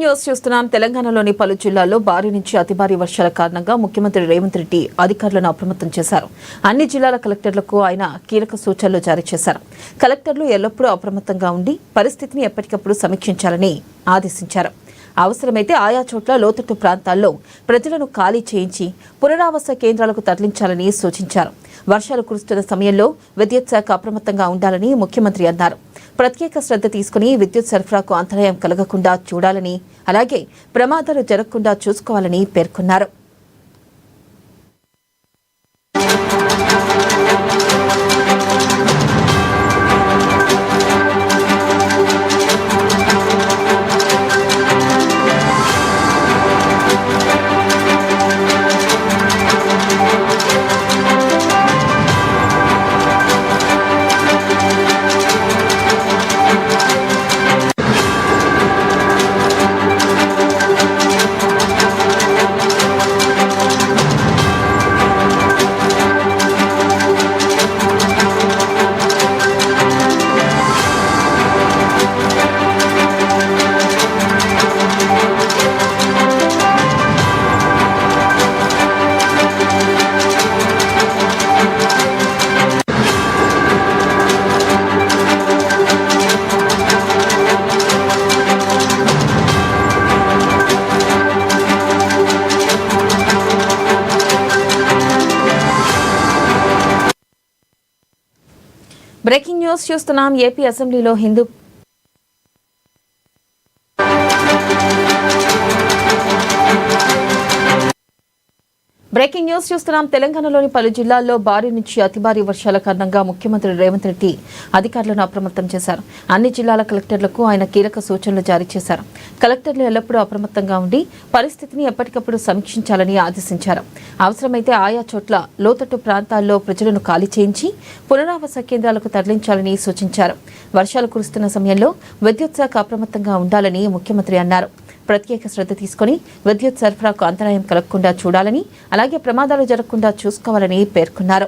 News చూస్తున్నాం. తెలంగాణలోని పలు జిల్లాల్లో భారీ నుంచి అతి భారీ వర్షాల కారణంగా ముఖ్యమంత్రి రేవంత్ రెడ్డి అధికారులను అప్రమత్తం చేశారు. అన్ని జిల్లాల కలెక్టర్లకు ఆయన కీలక సూచనలు జారీ చేశారు. కలెక్టర్లు ఎల్లప్పుడూ అప్రమత్తంగా ఉండి పరిస్థితిని ఎప్పటికప్పుడు సమీక్షించాలని ఆదేశించారు. అవసరమైతే ఆయా చోట్ల లోతట్టు ప్రాంతాల్లో ప్రజలను ఖాళీ చేయించి పునరావాస కేంద్రాలకు తరలించాలని సూచించారు. వర్షాలు కురుస్తున్న సమయంలో విద్యుత్ శాఖ అప్రమత్తంగా ఉండాలని ముఖ్యమంత్రి అన్నారు. ప్రత్యేక శ్రద్ధ తీసుకుని విద్యుత్ సరఫరాకు అంతరాయం కలగకుండా చూడాలని, అలాగే ప్రమాదాలు జరగకుండా చూసుకోవాలని పేర్కొన్నారు. బ్రేకింగ్ న్యూస్ చూస్తున్నాం. ఏపీ అసెంబ్లీలో హిందూ తెలంగాణలోని పలు జిల్లాల్లో భారీ నుంచి అతి భారీ వర్షాల కారణంగా ముఖ్యమంత్రి రేవంత్ రెడ్డి అధికారులను అప్రమత్తం చేశారు. అన్ని జిల్లాల కలెక్టర్లకు ఆయన కీలక సూచనలు జారీ చేశారు. కలెక్టర్లు ఎల్లప్పుడూ అప్రమత్తంగా ఉండి పరిస్థితిని ఎప్పటికప్పుడు సమీక్షించాలని ఆదేశించారు. అవసరమైతే ఆయా చోట్ల లోతట్టు ప్రాంతాల్లో ప్రజలను ఖాళీ చేయించి పునరావాస కేంద్రాలకు తరలించాలని సూచించారు. వర్షాలు కురుస్తున్న సమయంలో విద్యుత్ శాఖ అప్రమత్తంగా ఉండాలని ముఖ్యమంత్రి అన్నారు. ప్రత్యేక శ్రద్ధ తీసుకుని విద్యుత్ సరఫరాకు అంతరాయం కలగకుండా చూడాలని, అలాగే ప్రమాదాలు జరగకుండా చూసుకోవాలని పేర్కొన్నారు.